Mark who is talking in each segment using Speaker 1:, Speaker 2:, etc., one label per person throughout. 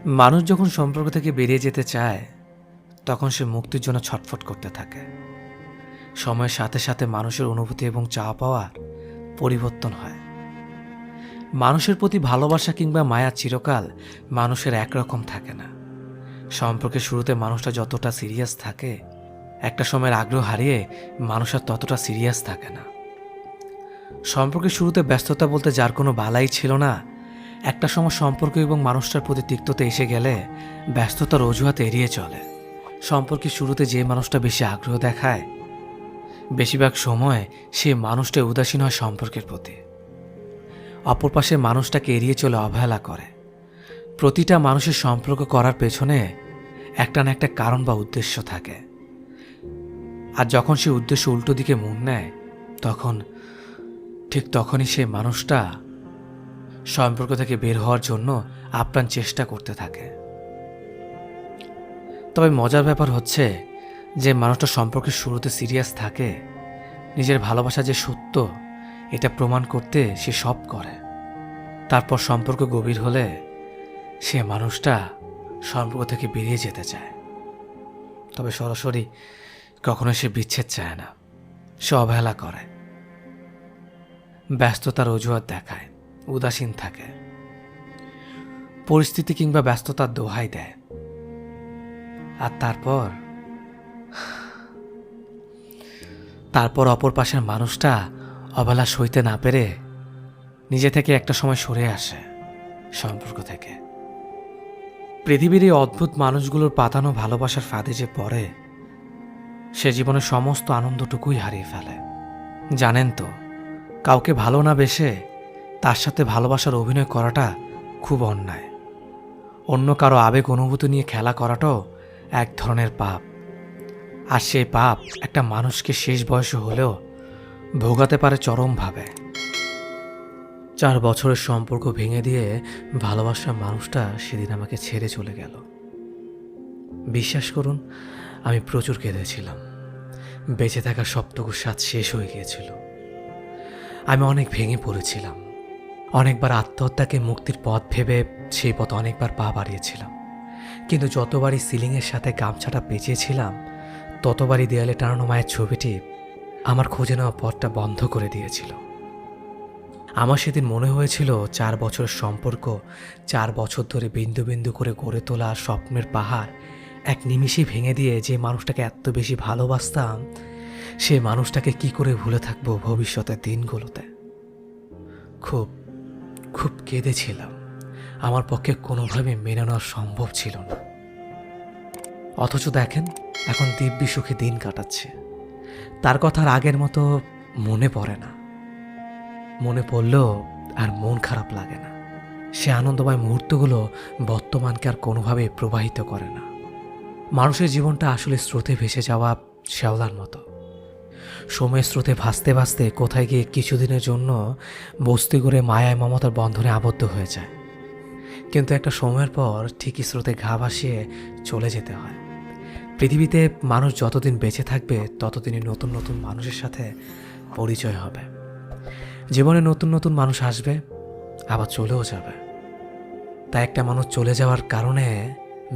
Speaker 1: মানুষ যখন সম্পর্ক থেকে বেরিয়ে যেতে চায় তখন সে মুক্তির জন্য ছটফট করতে থাকে। সময়ের সাথে সাথে মানুষের অনুভূতি এবং চাওয়া পাওয়ার পরিবর্তন হয়। মানুষের প্রতি ভালোবাসা কিংবা মায়া চিরকাল মানুষের একরকম থাকে না। সম্পর্কের শুরুতে মানুষটা যতটা সিরিয়াস থাকে, একটা সময়ের আগ্রহ হারিয়ে মানুষ আর ততটা সিরিয়াস থাকে না। সম্পর্কের শুরুতে ব্যস্ততা বলতে যার কোনো বালাই ছিল না, একটা সময় সম্পর্ক এবং মানুষটার প্রতি তিক্ততা এসে গেলে ব্যস্ততার অজুহাত এড়িয়ে চলে। সম্পর্কের শুরুতে যে মানুষটা বেশি আগ্রহ দেখায়, বেশিরভাগ সময় সে মানুষটা উদাসীন হয় সম্পর্কের প্রতি। অপর পাশে মানুষটাকে এড়িয়ে চলে অবহেলা করে। প্রতিটা মানুষের সম্পর্ক করার পেছনে একটা না একটা কারণ বা উদ্দেশ্য থাকে। আর যখন সে উদ্দেশ্য উল্টো দিকে মুখ নেয়, তখনই সে মানুষটা সম্পর্ক থেকে বের হওয়ার জন্য আপ্রাণ চেষ্টা করতে থাকে। তবে মজার ব্যাপার হচ্ছে যে মানুষটা সম্পর্কের শুরুতে সিরিয়াস থাকে, নিজের ভালোবাসা যে সত্য এটা প্রমাণ করতে সে সব করে। তারপর সম্পর্ক গভীর হলে সে মানুষটা সম্পর্ক থেকে বেরিয়ে যেতে চায়। তবে সরাসরি কখনো সে বিচ্ছেদ চায় না, সে অবহেলা করে, ব্যস্ততার অজুহাত দেখায়, উদাসীন থাকে, পরিস্থিতি কিংবা ব্যস্ততার দোহাই দেয়। আর তারপর অপর পাশের মানুষটা অবহেলা সইতে না পেরে নিজে থেকে একটা সময় সরে আসে সম্পর্ক থেকে। পৃথিবীর এই অদ্ভুত মানুষগুলোর পাতানো ভালোবাসার ফাঁদে যে পড়ে, সে জীবনের সমস্ত আনন্দটুকুই হারিয়ে ফেলে। জানেন তো, কাউকে ভালো না বেসে তার সাথে ভালোবাসার অভিনয় করাটা খুব অন্যায়। অন্য কারো আবেগ অনুভূতি নিয়ে খেলা করাটাও এক ধরনের পাপ। আর সেই পাপ একটা মানুষকে শেষ বয়সে হলেও ভোগাতে পারে চরমভাবে। 4 বছরের সম্পর্ক ভেঙে দিয়ে ভালোবাসার মানুষটা সেদিন আমাকে ছেড়ে চলে গেল। বিশ্বাস করুন, আমি প্রচুর কেঁদেছিলাম। বেঁচে থাকার সবটুকু স্বাদ শেষ হয়ে গিয়েছিল। আমি অনেক ভেঙে পড়েছিলাম। অনেকবার আত্মহত্যাকে মুক্তির পথ ভেবে সেই পথ অনেকবার পা বাড়িয়েছিলাম। কিন্তু যতবারই সিলিংয়ের সাথে গামছাটা পেঁচিয়েছিলাম, ততবারই দেয়ালে টানানো মায়ের ছবিটি আমার খুঁজে নেওয়া পথটা বন্ধ করে দিয়েছিল। আমার সেদিন মনে হয়েছিল 4 বছরের সম্পর্ক, 4 বছর ধরে বিন্দু বিন্দু করে গড়ে তোলা স্বপ্নের পাহাড় এক নিমিষেই ভেঙে দিয়ে যে মানুষটাকে এত বেশি ভালোবাসতাম, সে মানুষটাকে কি করে ভুলে থাকবো ভবিষ্যতের দিনগুলোতে। খুব খুব কেঁদেছিলাম। আমার পক্ষে কোনোভাবে মেনে নেওয়া সম্ভব ছিল না। অথচ দেখেন, এখন দিব্যি সুখে দিন কাটাচ্ছে। তার কথা আর আগের মতো মনে পড়ে না। মনে পড়লেও আর মন খারাপ লাগে না। সে আনন্দময় মুহূর্তগুলো বর্তমানকে আর কোনোভাবে প্রবাহিত করে না। মানুষের জীবনটা আসলে স্রোতে ভেসে যাওয়া শ্যাওলার মতো। সময়ের স্রোতে ভাসতে ভাসতে কোথায় গিয়ে কিছুদিনের জন্য বস্তি করে মায়ায় মমতার বন্ধনে আবদ্ধ হয়ে যায়। কিন্তু একটা সময়ের পর ঠিকই স্রোতে ঘা ভাসিয়ে চলে যেতে হয়। পৃথিবীতে মানুষ যতদিন বেঁচে থাকবে ততদিনই নতুন নতুন মানুষের সাথে পরিচয় হবে। জীবনে নতুন নতুন মানুষ আসবে, আবার চলেও যাবে। তাই একটা মানুষ চলে যাওয়ার কারণে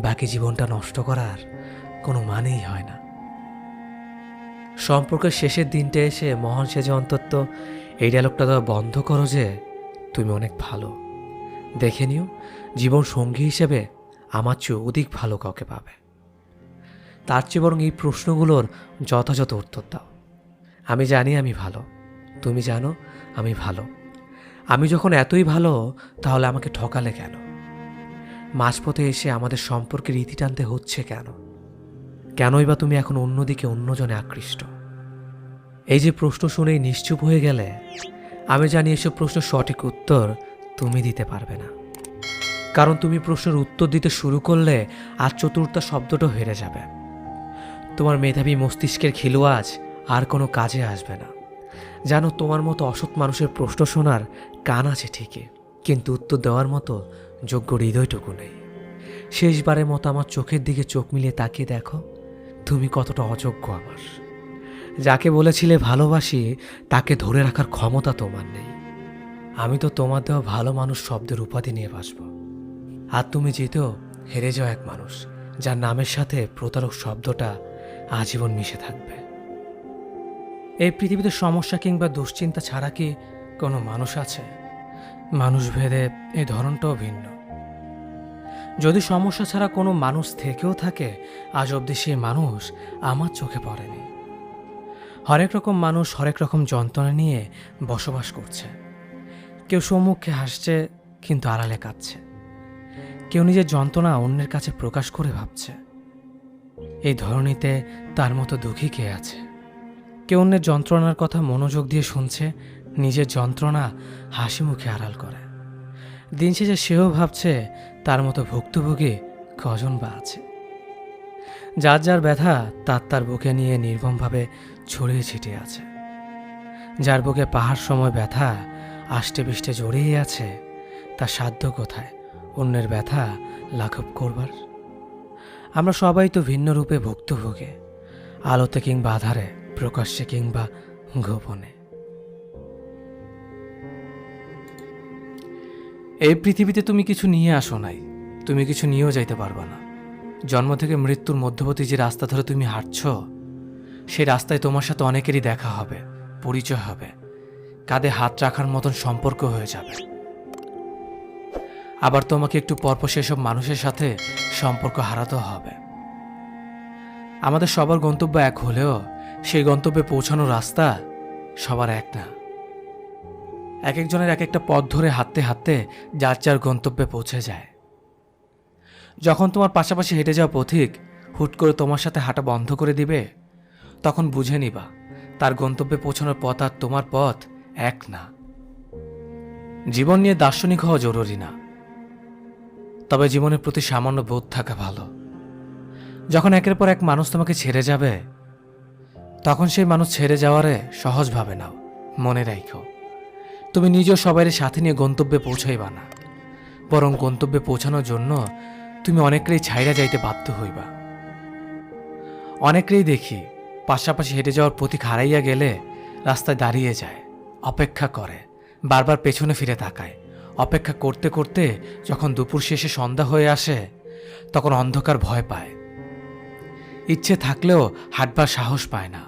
Speaker 1: বাকি জীবনটা নষ্ট করার কোনো মানেই হয় না। সম্পর্কের শেষের দিনটা এসে মহান সেজে অন্তত এই ডায়লগটা দেওয়া বন্ধ করো যে, তুমি অনেক ভালো। দেখে নিও, জীবন সঙ্গী হিসেবে আমার চেয়ে অধিক ভালো কাউকে পাবে। তার চেয়ে বরং এই প্রশ্নগুলোর যথাযথ উত্তর দাও। আমি জানি আমি ভালো, তুমি জানো আমি ভালো। আমি যখন এতই ভালো, তাহলে আমাকে ঠকালে কেন? মাঝপথে এসে আমাদের সম্পর্কের ইতি টানতে হচ্ছে কেন? কেনই বা তুমি এখন অন্যদিকে অন্যজনে আকৃষ্ট? এই যে প্রশ্ন শুনেই নিশ্চুপ হয়ে গেলে, আমি জানি এসব প্রশ্নের সঠিক উত্তর তুমি দিতে পারবে না। কারণ তুমি প্রশ্নের উত্তর দিতে শুরু করলে আর চতুর্থ শব্দটা হেরে যাবে। তোমার মেধাবী মস্তিষ্কের খিলুয়াজ আর কোনো কাজে আসবে না। জানো, তোমার মতো অসৎ মানুষের প্রশ্ন শোনার কান আছে ঠিকই, কিন্তু উত্তর দেওয়ার মতো যোগ্য হৃদয়টুকু নেই। শেষবারের মতো আমার চোখের দিকে চোখ মিলিয়ে তাকিয়ে দেখো, তুমি কতটা অযোগ্য আমার। যাকে বলেছিলে ভালোবাসি, তাকে ধরে রাখার ক্ষমতা তোমার নেই। আমি তো তোমার দেওয়া ভালো মানুষ শব্দের উপাধি নিয়ে বাসব। আর তুমি যেতেও হেরে যাওয়া এক মানুষ যার নামের সাথে প্রতারক শব্দটা আজীবন মিশে থাকবে। এই পৃথিবীতে সমস্যা কিংবা দুশ্চিন্তা ছাড়া কি কোনো মানুষ আছে? মানুষ ভেদে এই ধরনটাও ভিন্ন। যদি সমস্যা ছাড়া কোনো মানুষ থেকেও থাকে, আজ অবধি সেই মানুষ আমার চোখে পড়েনি। হরেক রকম মানুষ হরেক রকম যন্ত্রণা নিয়ে বসবাস করছে। কেউ সম্মুখে হাসছে কিন্তু আড়ালে কাঁদছে। কেউ নিজের যন্ত্রণা অন্যের কাছে প্রকাশ করে ভাবছে। এই ধরনীতে তার মতো দুঃখী কে আছে? কেউ অন্যের যন্ত্রণার কথা মনোযোগ দিয়ে শুনছে, নিজের যন্ত্রণা হাসি মুখে আড়াল করে। দিন শেষে সেও ভাবছে তার মতো ভুক্তভোগী কজন বা আছে। যার যার ব্যথা তার বুকে নিয়ে নির্মমভাবে ছড়িয়ে ছিটিয়ে আছে। যার বুকে পাহাড় সময় ব্যথা আষ্টে পিষ্টে জড়িয়ে আছে, তার সাধ্য কোথায় অন্যের ব্যথা লাঘব করবার? আমরা সবাই তো ভিন্ন রূপে ভুক্তভোগী, আলোতে কিংবা আধারে, প্রকাশ্যে কিংবা গোপনে। এই পৃথিবীতে তুমি কিছু নিয়ে আসো নাই, তুমি কিছু নিয়েও যাইতে পারবা না। জন্ম থেকে মৃত্যুর মধ্যবর্তী যে রাস্তা ধরে তুমি হাঁটছ, সেই রাস্তায় তোমার সাথে অনেকেরই দেখা হবে, পরিচয় হবে, কাঁধে হাত রাখার মতন সম্পর্ক হয়ে যাবে। আবার তোমাকে একটু পরপর সেসব মানুষের সাথে সম্পর্ক হারাতেও হবে। আমাদের সবার গন্তব্য এক হলেও সেই গন্তব্যে পৌঁছানোর রাস্তা সবার এক না। এক একজনের এক একটা পথ ধরে হাঁটতে হাঁটতে যার যার গন্তব্যে পৌঁছে যায়। যখন তোমার পাশাপাশি হেঁটে যাওয়া পথিক হুট করে তোমার সাথে হাঁটা বন্ধ করে দিবে, তখন বুঝে নিবা তার গন্তব্যে পৌঁছানোর পথ আর তোমার পথ এক না। জীবন নিয়ে দার্শনিক হওয়া জরুরি না, তবে জীবনের প্রতি সামান্য বোধ থাকা ভালো। যখন একের পর এক মানুষ তোমাকে ছেড়ে যাবে, তখন সেই মানুষ ছেড়ে যাওয়ারে সহজভাবে নাও। মনে রাখো, তুমি নিজেও সবাই সাথে নিয়ে গন্তব্যে পৌঁছাইবা না, বরং গন্তব্যে পৌঁছানোর জন্য তুমি অনেকেরই ছাইরা যাইতে বাধ্য হইবা। অনেকেরই দেখি পাশাপাশি হেঁটে যাওয়ার পথিক হারাইয়া গেলে রাস্তায় দাঁড়িয়ে যায়, অপেক্ষা করে, বারবার পেছনে ফিরে তাকায়। অপেক্ষা করতে করতে যখন দুপুর শেষে সন্ধ্যা হয়ে আসে, তখন অন্ধকার ভয় পায়, ইচ্ছে থাকলেও হাঁটবার সাহস পায় না।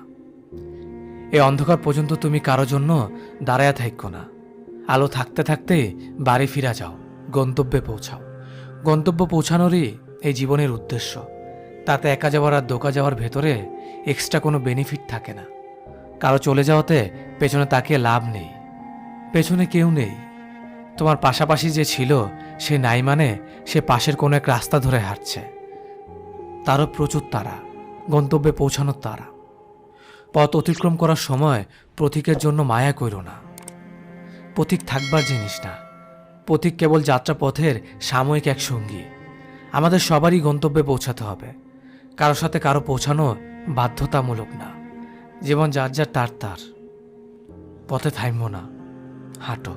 Speaker 1: এই অন্ধকার পর্যন্ত তুমি কারো জন্য দাঁড়ায়া থাকো না। আলো থাকতে থাকতে বাড়ি ফিরা যাও, গন্তব্যে পৌঁছাও। গন্তব্য পৌঁছানোরই এই জীবনের উদ্দেশ্য। তাতে একা যাওয়ার আর দোকা যাওয়ার ভেতরে এক্সট্রা কোনো বেনিফিট থাকে না। কারো চলে যাওয়াতে পেছনে তাকিয়ে লাভ নেই। পেছনে কেউ নেই। তোমার পাশাপাশি যে ছিল সে নাই, মানে সে পাশের কোনো এক রাস্তা ধরে হাঁটছে। তারও প্রচুর তাড়া, গন্তব্যে পৌঁছানোর তাড়া। পথ অতিক্রম করার সময় পথিকের জন্য মায়া কইরো না। পথিক থাকবার জিনিস না। পথিক কেবল যাত্রাপথের সাময়িক এক সঙ্গী। আমাদের সবারই গন্তব্যে পৌঁছাতে হবে। কারো সাথে কারো পৌঁছানো বাধ্যতামূলক না। জীবন যার যার তার। পথে থামো না, হাঁটো।